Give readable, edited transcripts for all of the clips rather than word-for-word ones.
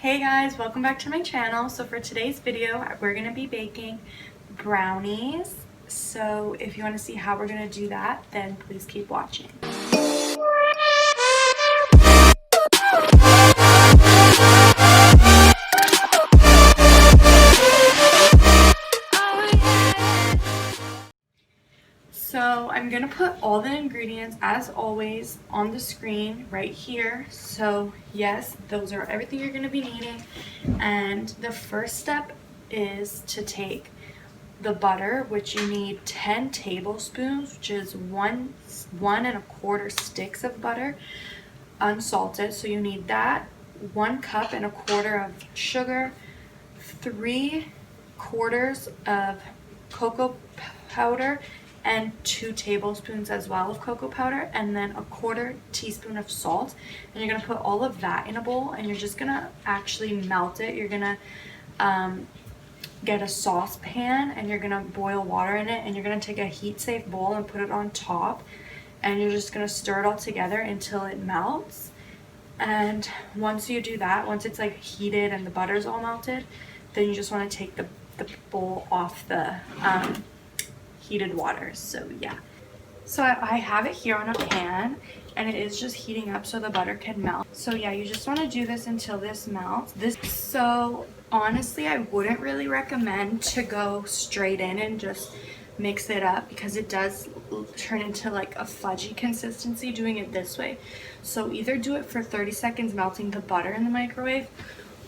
Hey guys, welcome back to my channel. So for today's video, we're going to be baking brownies. So if you want to see how we're going to do that, then please keep watching. So I'm going to put all the ingredients, as always, on the screen right here. So yes, those are everything you're going to be needing. And the first step is to take the butter, which you need 10 tablespoons, which is one and a quarter sticks of butter, unsalted. So you need that, 1 cup and a quarter of sugar, 3/4 of cocoa powder, and 2 tablespoons as well of cocoa powder, and then 1/4 teaspoon of salt. And you're gonna put all of that in a bowl, and you're just gonna actually melt it. You're gonna get a saucepan, and you're gonna boil water in it, and you're gonna take a heat safe bowl and put it on top, and you're just gonna stir it all together until it melts. And once you do that, once it's like heated and the butter's all melted, then you just want to take the bowl off the heated water. So yeah, so I have it here on a pan, and it is just heating up so the butter can melt. So yeah, you just want to do this until this melts. So honestly, I wouldn't really recommend to go straight in and just mix it up, because it does turn into like a fudgy consistency doing it this way. So either do it for 30 seconds melting the butter in the microwave,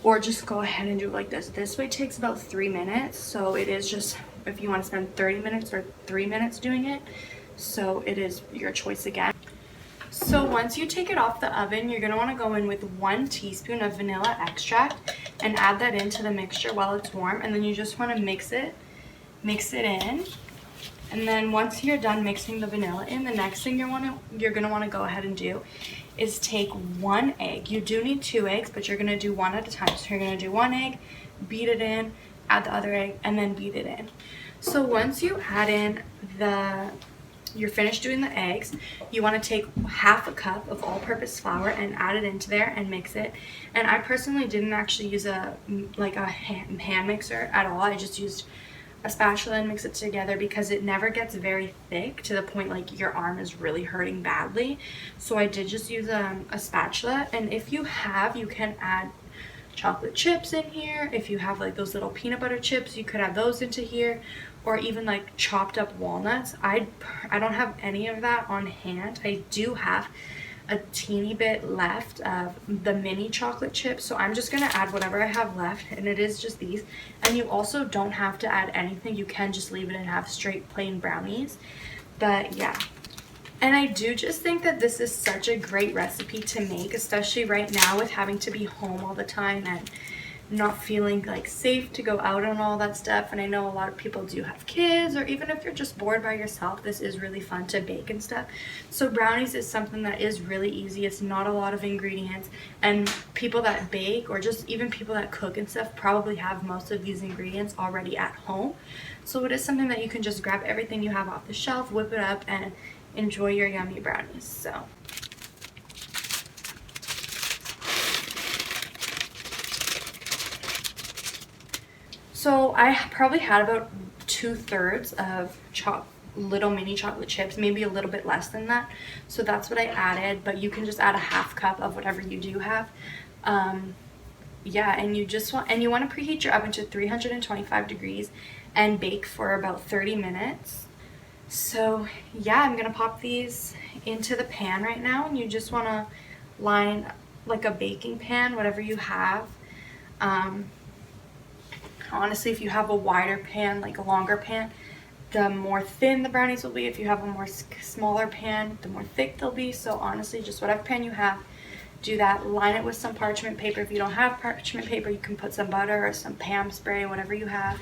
or just go ahead and do it like this. This way takes about 3 minutes, so it is just if you want to spend 30 minutes or 3 minutes doing it. So it is your choice again. So once you take it off the oven, you're going to want to go in with 1 teaspoon of vanilla extract and add that into the mixture while it's warm. And then you just want to mix it in. And then once you're done mixing the vanilla in, the next thing you're going to want to go ahead and do is take 1 egg. You do need 2 eggs, but you're going to do 1 at a time. So you're going to do 1 egg, beat it in, add the other egg, and then beat it in. So once you add in you're finished doing the eggs, you want to take 1/2 cup of all-purpose flour and add it into there and mix it. And I personally didn't actually use a hand mixer at all. I just used a spatula and mix it together, because it never gets very thick to the point like your arm is really hurting badly. So I did just use a spatula. And if you have, you can add chocolate chips in here. If you have like those little peanut butter chips, you could add those into here, or even like chopped up walnuts. I don't have any of that on hand. I do have a teeny bit left of the mini chocolate chips, so I'm just gonna add whatever I have left, and it is just these. And you also don't have to add anything. You can just leave it and have straight plain brownies. But yeah, and I do just think that this is such a great recipe to make, especially right now with having to be home all the time and not feeling like safe to go out and all that stuff. And I know a lot of people do have kids, or even if you're just bored by yourself, this is really fun to bake and stuff. So brownies is something that is really easy. It's not a lot of ingredients, and people that bake, or just even people that cook and stuff, probably have most of these ingredients already at home. So it is something that you can just grab everything you have off the shelf, whip it up, and enjoy your yummy brownies. So I probably had about 2/3 of little mini chocolate chips, maybe a little bit less than that. So that's what I added, but you can just add a 1/2 cup of whatever you do have. Yeah, and you want to preheat your oven to 325 degrees and bake for about 30 minutes. So yeah, I'm gonna pop these into the pan right now, and you just want to line like a baking pan, whatever you have. Honestly, if you have a wider pan, like a longer pan, the more thin the brownies will be. If you have a more smaller pan, the more thick they'll be. So honestly, just whatever pan you have, do that. Line it with some parchment paper. If you don't have parchment paper, you can put some butter or some Pam spray, whatever you have.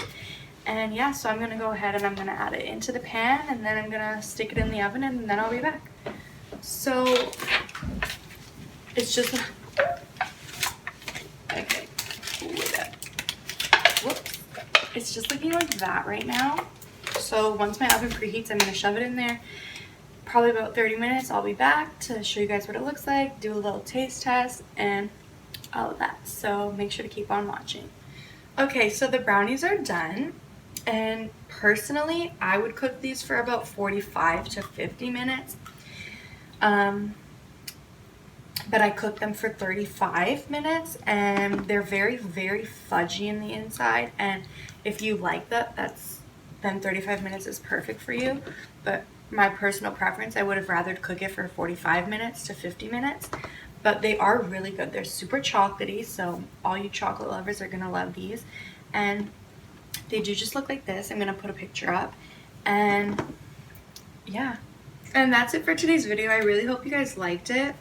And yeah, so I'm gonna go ahead and I'm gonna add it into the pan, and then I'm gonna stick it in the oven, and then I'll be back. So it's just okay. Whoops. It's just looking like that right now. So once my oven preheats, I'm gonna shove it in there. Probably about 30 minutes. I'll be back to show you guys what it looks like, do a little taste test, and all of that. So make sure to keep on watching. Okay, so the brownies are done. And personally, I would cook these for about 45 to 50 minutes. But I cooked them for 35 minutes, and they're very, very fudgy in the inside. And if you like that, then 35 minutes is perfect for you. But my personal preference, I would have rather cook it for 45 minutes to 50 minutes. But they are really good. They're super chocolatey, so all you chocolate lovers are gonna love these. And they do just look like this. I'm gonna put a picture up. And yeah. And that's it for today's video. I really hope you guys liked it.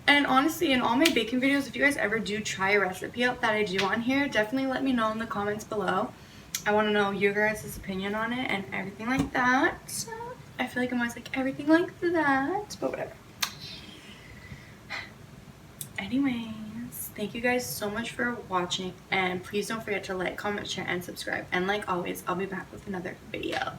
And honestly, in all my baking videos, if you guys ever do try a recipe out that I do on here, definitely let me know in the comments below. I want to know your guys' opinion on it and everything like that. I feel like I'm always like everything like that, but whatever. Anyways, thank you guys so much for watching, and please don't forget to like, comment, share, and subscribe. And like always, I'll be back with another video.